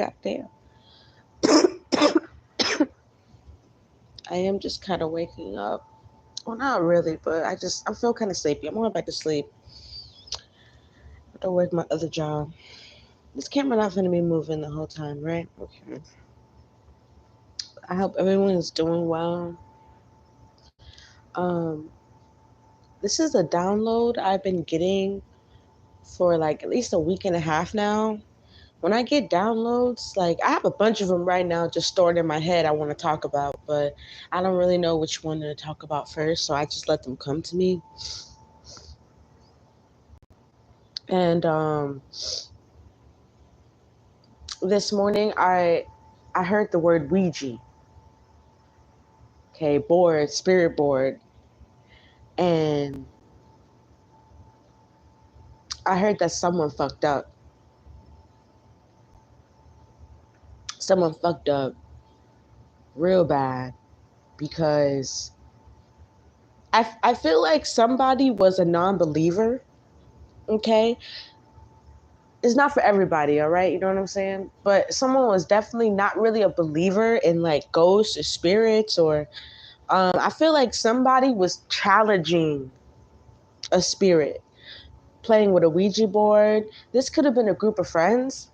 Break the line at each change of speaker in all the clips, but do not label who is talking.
Goddamn. I am just kind of waking up. Well, not really, but I feel kind of sleepy. I'm going back to sleep. I have to work my other job. This camera not gonna be moving the whole time, right? Okay. I hope everyone is doing well. Um, this is a download I've been getting for like at least a week and a half now. When I get downloads, like I have a bunch of them right now just stored in my head I want to talk about, but I don't really know which one to talk about first, so I just let them come to me. And this morning I heard the word Ouija. Okay, board, spirit board. And I heard that someone fucked up. Someone fucked up real bad because I feel like somebody was a non-believer, okay? It's not for everybody, all right? You know what I'm saying? But someone was definitely not really a believer in like ghosts or spirits or I feel like somebody was challenging a spirit, playing with a Ouija board. This could have been a group of friends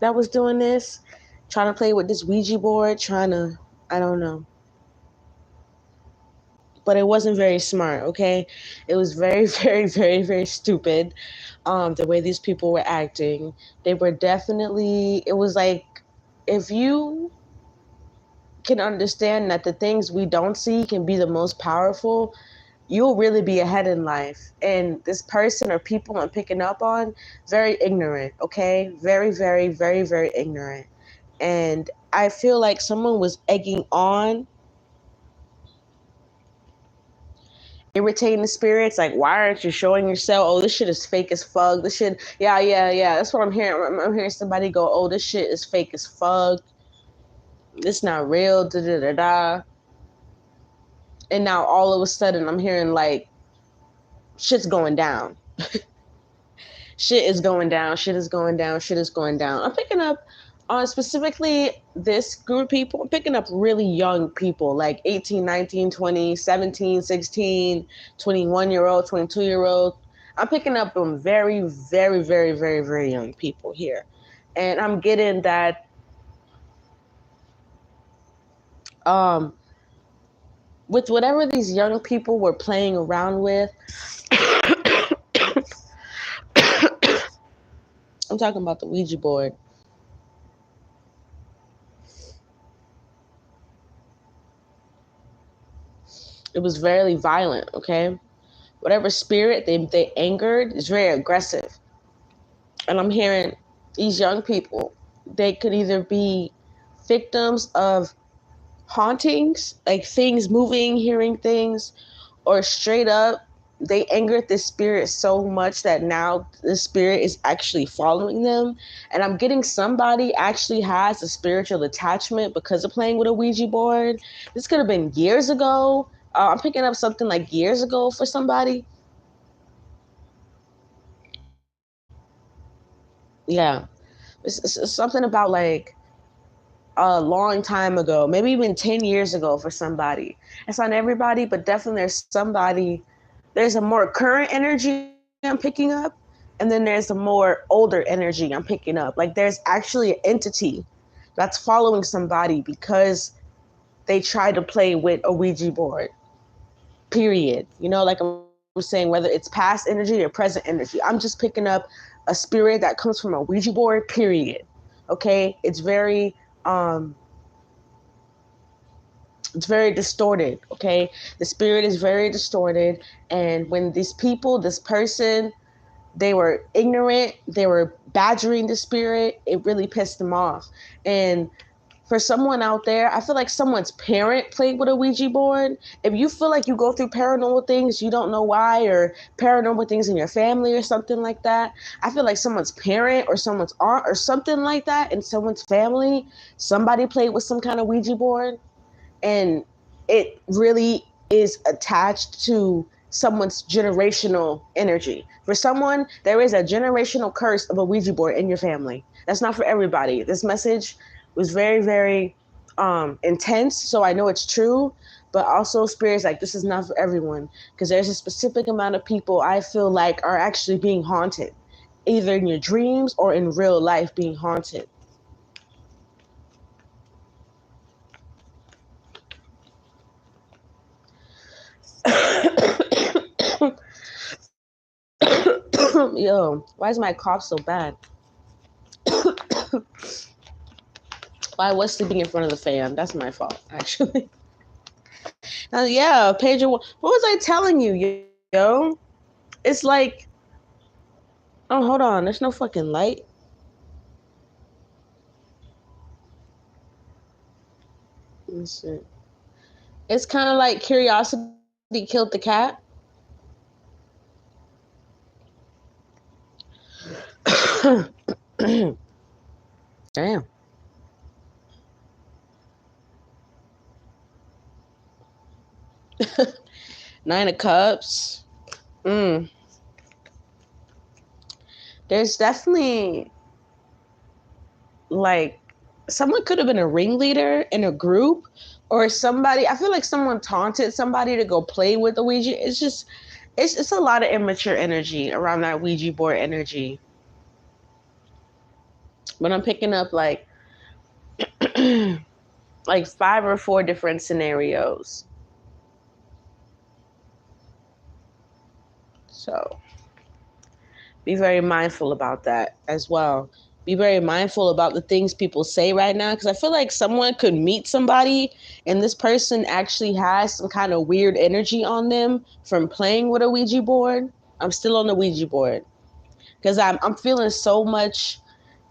that was doing this, trying to play with this Ouija board, I don't know. But it wasn't very smart, okay? It was very, very, very, very stupid. The way these people were acting. They were definitely, it was like, if you can understand that the things we don't see can be the most powerful, you'll really be ahead in life. And this person or people I'm picking up on, very ignorant, okay? Very, very, very, very ignorant. And I feel like someone was egging on, irritating the spirits. Like, why aren't you showing yourself? Oh, this shit is fake as fuck. This shit, yeah, yeah, yeah. That's what I'm hearing. I'm hearing somebody go, oh, this shit is fake as fuck. This not real. Da da da da. And now all of a sudden, I'm hearing like, shit's going down. Shit is going down. Shit is going down. Shit is going down. I'm picking up on specifically this group of people. I'm picking up really young people, like 18, 19, 20, 17, 16, 21-year-old, 22-year-old. I'm picking up on very, very, very, very, very young people here. And I'm getting that um, with whatever these young people were playing around with, I'm talking about the Ouija board. It was very violent, okay? Whatever spirit they angered is very aggressive. And I'm hearing these young people, they could either be victims of hauntings, like things moving, hearing things, or straight up, they angered the spirit so much that now the spirit is actually following them. And I'm getting somebody actually has a spiritual attachment because of playing with a Ouija board. This could have been years ago. I'm picking up something like years ago for somebody. Yeah. It's something about like a long time ago, maybe even 10 years ago for somebody. It's not everybody, but definitely there's somebody, there's a more current energy I'm picking up, and then there's a more older energy I'm picking up. Like there's actually an entity that's following somebody because they tried to play with a Ouija board, period. You know, like I'm saying, whether it's past energy or present energy, I'm just picking up a spirit that comes from a Ouija board, period. Okay? It's very distorted, okay? The spirit is very distorted. And when these people, this person, they were ignorant, they were badgering the spirit, it really pissed them off. And for someone out there, I feel like someone's parent played with a Ouija board. If you feel like you go through paranormal things, you don't know why, or paranormal things in your family or something like that, I feel like someone's parent or someone's aunt or something like that in someone's family, somebody played with some kind of Ouija board, and it really is attached to someone's generational energy. For someone, there is a generational curse of a Ouija board in your family. That's not for everybody. This message was very, very intense, so I know it's true, but also spirits like this is not for everyone, because there's a specific amount of people I feel like are actually being haunted, either in your dreams or in real life being haunted. Yo, why is my cough so bad? I was sleeping in front of the fan. That's my fault, actually. Yeah, Pedro, what was I telling you, yo? It's like, oh, hold on. There's no fucking light. Let me see. It's kind of like curiosity killed the cat. Damn. Nine of Cups. There's definitely like someone could have been a ringleader in a group, or somebody. I feel like someone taunted somebody to go play with the Ouija. It's just, it's a lot of immature energy around that Ouija board energy. But I'm picking up like like 5 or 4 different scenarios. So be very mindful about that as well. Be very mindful about the things people say right now, because I feel like someone could meet somebody and this person actually has some kind of weird energy on them from playing with a Ouija board. I'm still on the Ouija board because I'm feeling so much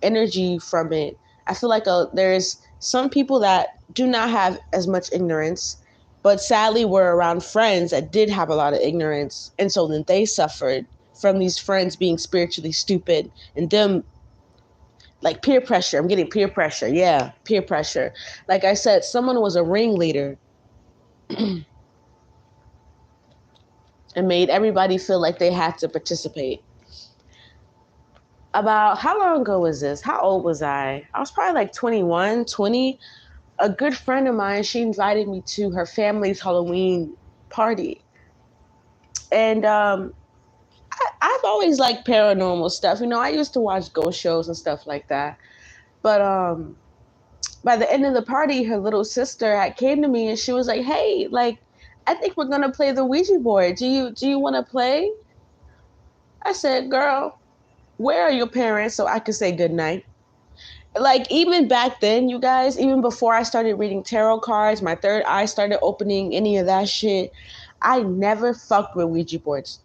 energy from it. I feel like there's some people that do not have as much ignorance, but sadly were around friends that did have a lot of ignorance, and so then they suffered from these friends being spiritually stupid and them like peer pressure. I'm getting peer pressure. Yeah, peer pressure. Like I said, someone was a ringleader and made everybody feel like they had to participate. About how long ago was this? How old was I? I was probably like 21, 20. A good friend of mine, she invited me to her family's Halloween party. And I've always liked paranormal stuff. You know, I used to watch ghost shows and stuff like that. But by the end of the party, her little sister had came to me and she was like, "Hey, like, I think we're gonna play the Ouija board. Do you want to play?" I said, "Girl, where are your parents so I could say goodnight?" Like, even back then, you guys, even before I started reading tarot cards, my third eye started opening, any of that shit, I never fucked with Ouija boards.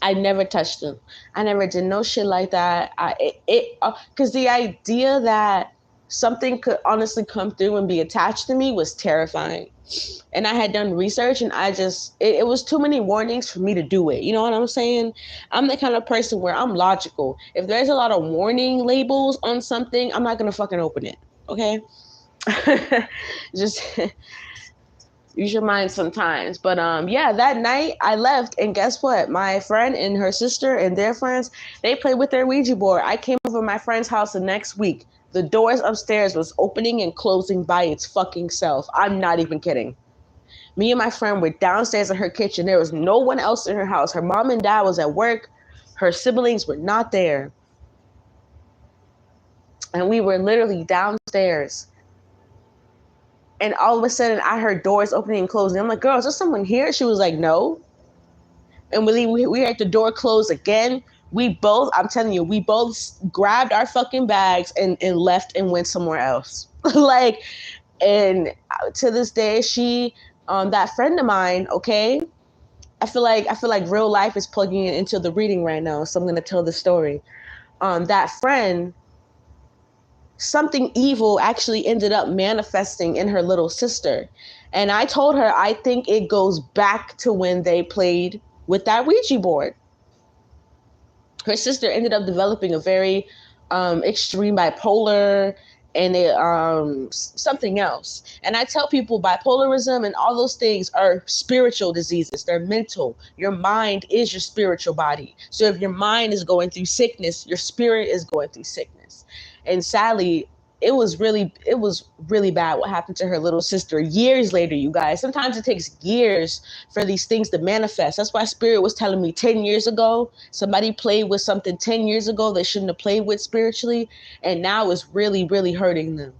I never touched them. I never did no shit like that. Because the idea that something could honestly come through and be attached to me was terrifying. And I had done research, and it was too many warnings for me to do it. You know what I'm saying? I'm the kind of person where I'm logical. If there's a lot of warning labels on something, I'm not gonna fucking open it. Okay? Just use your mind sometimes. But yeah, that night I left, and guess what? My friend and her sister and their friends, they played with their Ouija board. I came over to my friend's house the next week. The doors upstairs was opening and closing by its fucking self. I'm not even kidding. Me and my friend were downstairs in her kitchen. There was no one else in her house. Her mom and dad was at work. Her siblings were not there. And we were literally downstairs. And all of a sudden, I heard doors opening and closing. I'm like, "Girl, is there someone here?" She was like, "No." And we heard the door close again. I'm telling you, we both grabbed our fucking bags and left and went somewhere else. Like, and to this day, that friend of mine, okay, I feel like real life is plugging into the reading right now. So I'm going to tell the story. That friend, something evil actually ended up manifesting in her little sister. And I told her, I think it goes back to when they played with that Ouija board. Her sister ended up developing a very extreme bipolar and something else. And I tell people bipolarism and all those things are spiritual diseases. They're mental. Your mind is your spiritual body. So if your mind is going through sickness, your spirit is going through sickness. And sadly, it was really bad what happened to her little sister years later, you guys. Sometimes it takes years for these things to manifest. That's why Spirit was telling me 10 years ago, somebody played with something 10 years ago they shouldn't have played with spiritually, and now it's really, really hurting them.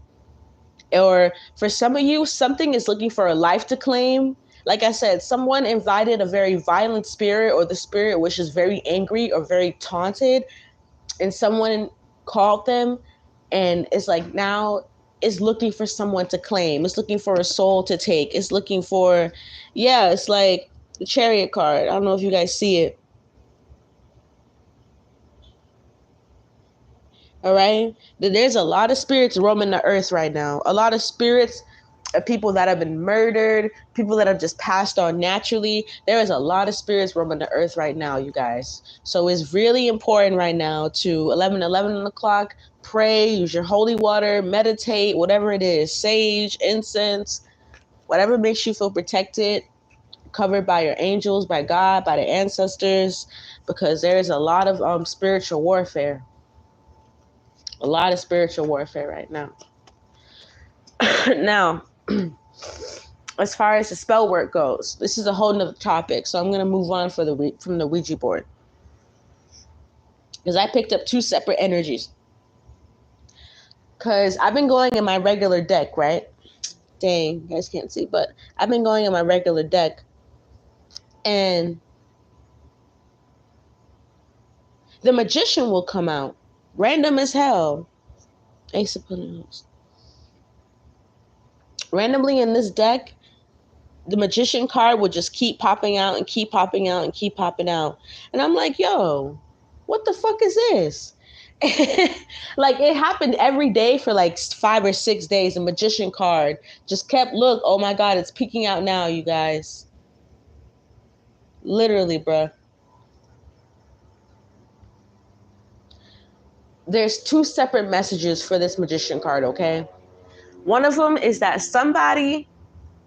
Or for some of you, something is looking for a life to claim. Like I said, someone invited a very violent spirit, or the spirit which is very angry or very taunted, and someone called them, and it's like now it's looking for someone to claim. It's looking for a soul to take. It's looking for, yeah, it's like the Chariot card. I don't know if you guys see it. All right. There's a lot of spirits roaming the earth right now. A lot of spirits of people that have been murdered, people that have just passed on naturally. There is a lot of spirits roaming the earth right now, you guys. So it's really important right now to 11 o'clock, pray, use your holy water, meditate, whatever it is, sage, incense, whatever makes you feel protected, covered by your angels, by God, by the ancestors, because there is a lot of spiritual warfare. A lot of spiritual warfare right now. Now, as far as the spell work goes, this is a whole nother topic. So I'm going to move on from the Ouija board, because I picked up two separate energies. Because I've been going in my regular deck, right? Dang, you guys can't see, but I've been going in my regular deck, and the Magician will come out, random as hell. Ace of Pentacles. Randomly in this deck, the Magician card would just keep popping out and keep popping out and keep popping out. And I'm like, yo, what the fuck is this? Like, it happened every day for like 5 or 6 days. The Magician card just kept, look, oh my God, it's peeking out now, you guys. Literally, bruh. There's two separate messages for this Magician card, okay? One of them is that somebody,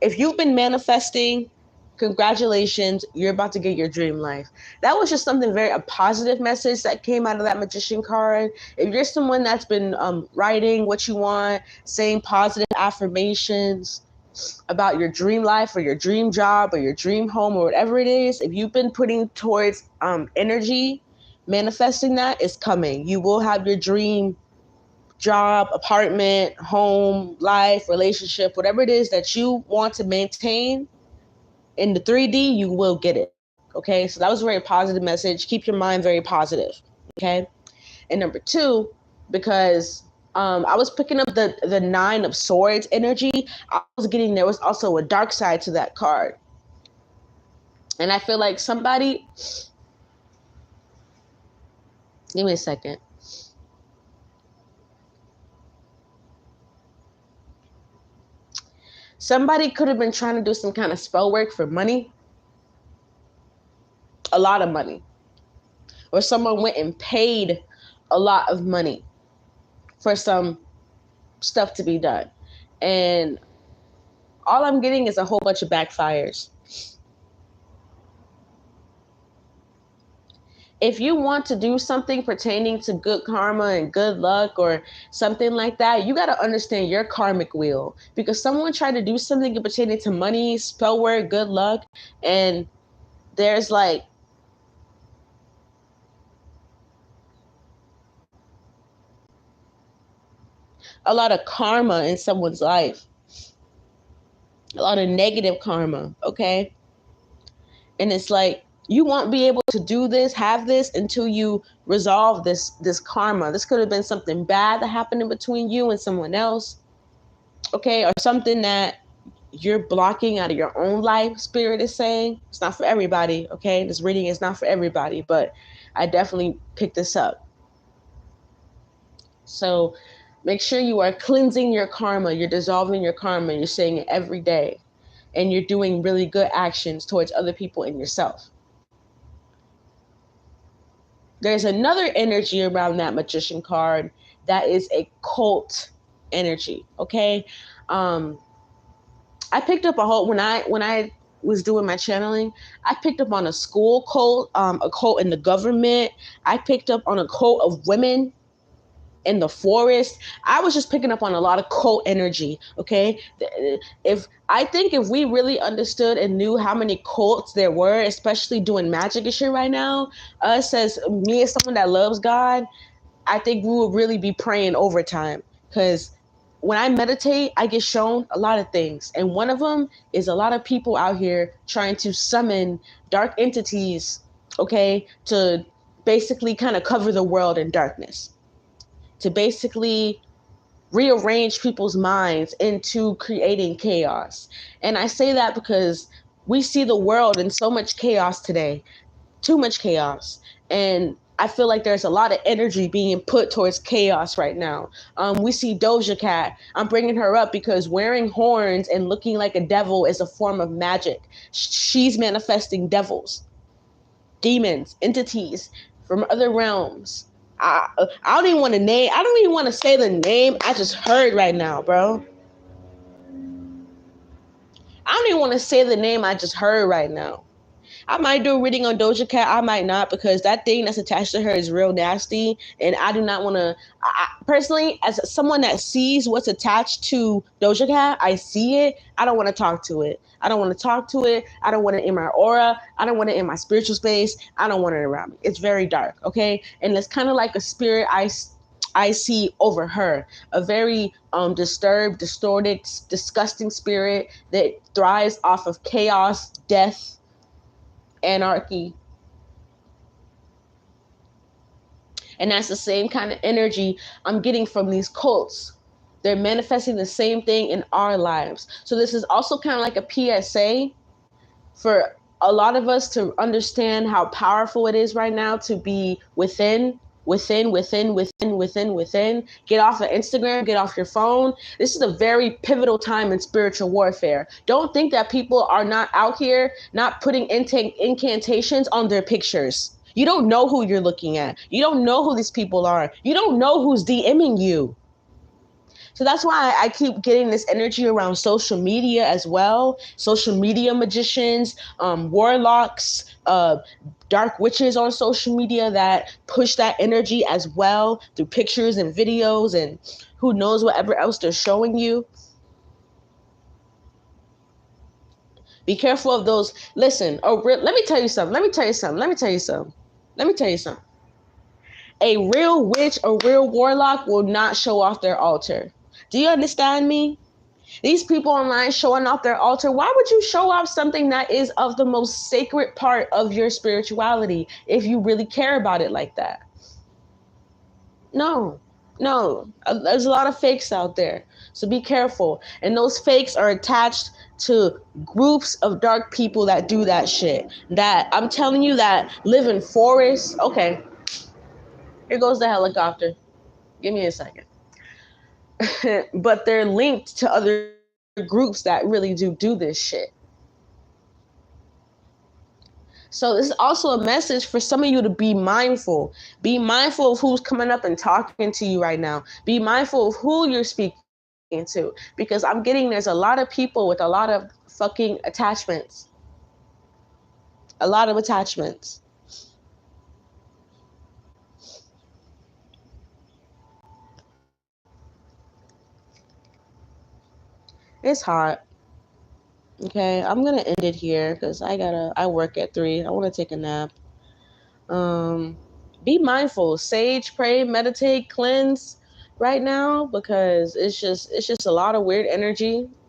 if you've been manifesting, congratulations, you're about to get your dream life. That was just something a positive message that came out of that Magician card. If you're someone that's been writing what you want, saying positive affirmations about your dream life or your dream job or your dream home or whatever it is, if you've been putting towards energy, manifesting that, is coming. You will have your dream job, apartment, home, life, relationship, whatever it is that you want to maintain in the 3D, you will get it. Okay, so that was a very positive message. Keep your mind very positive. Okay, and number two, because I was picking up the Nine of Swords energy, I was getting, there was also a dark side to that card, and I feel like somebody, give me a second. Somebody could have been trying to do some kind of spell work for money, a lot of money, or someone went and paid a lot of money for some stuff to be done. And all I'm getting is a whole bunch of backfires. If you want to do something pertaining to good karma and good luck or something like that, you got to understand your karmic wheel, because someone tried to do something pertaining to money, spell work, good luck, and there's like a lot of karma in someone's life, a lot of negative karma, okay? And it's like, you won't be able to do this, have this, until you resolve this karma. This could have been something bad that happened in between you and someone else, okay? Or something that you're blocking out of your own life, Spirit is saying. It's not for everybody, okay? This reading is not for everybody, but I definitely picked this up. So make sure you are cleansing your karma, you're dissolving your karma, you're saying it every day, and you're doing really good actions towards other people and yourself. There's another energy around that Magician card that is a cult energy. Okay. Um, I picked up a whole when I was doing my channeling, I picked up on a school cult, a cult in the government. I picked up on a cult of women in the forest. I was just picking up on a lot of cult energy. Okay. If we really understood and knew how many cults there were, especially doing magic and shit right now, us as me as someone that loves God, I think we would really be praying overtime. Because when I meditate, I get shown a lot of things. And one of them is a lot of people out here trying to summon dark entities, okay, to basically kind of cover the world in darkness, to basically rearrange people's minds into creating chaos. And I say that because we see the world in so much chaos today, too much chaos. And I feel like there's a lot of energy being put towards chaos right now. We see Doja Cat. I'm bringing her up because wearing horns and looking like a devil is a form of magic. She's manifesting devils, demons, entities from other realms. I don't even want to name. I don't even want to say the name I just heard right now, bro. I don't even want to say the name I just heard right now. I might do a reading on Doja Cat. I might not, because that thing that's attached to her is real nasty, and I do not want to. Personally, as someone that sees what's attached to Doja Cat, I see it. I don't want to talk to it. I don't want to talk to it. I don't want it in my aura. I don't want it in my spiritual space. I don't want it around me. It's very dark, okay? And it's kind of like a spirit I see over her, a very disturbed, distorted, disgusting spirit that thrives off of chaos, death, anarchy. And that's the same kind of energy I'm getting from these cults. They're manifesting the same thing in our lives. So this is also kind of like a PSA for a lot of us to understand how powerful it is right now to be within. Get off of Instagram, get off your phone. This is a very pivotal time in spiritual warfare. Don't think that people are not out here not putting incantations on their pictures. You don't know who you're looking at. You don't know who these people are. You don't know who's DMing you. So that's why I keep getting this energy around social media as well. Social media magicians, warlocks, dark witches on social media that push that energy as well through pictures and videos and who knows whatever else they're showing you. Be careful of those. Listen, let me tell you something. A real witch, a real warlock will not show off their altar. Do you understand me? These people online showing off their altar, why would you show off something that is of the most sacred part of your spirituality if you really care about it like that? No, no. There's a lot of fakes out there. So be careful. And those fakes are attached to groups of dark people that do that shit. That I'm telling you that live in forests. Okay, here goes the helicopter. Give me a second. But they're linked to other groups that really do this shit. So this is also a message for some of you to be mindful. Be mindful of who's coming up and talking to you right now. Be mindful of who you're speaking to, because I'm getting there's a lot of people with a lot of fucking attachments. A lot of attachments. It's hot. Okay, I'm gonna end it here because I work at 3. I want to take a nap. Um, be mindful, sage, pray, meditate, cleanse right now, because it's just a lot of weird energy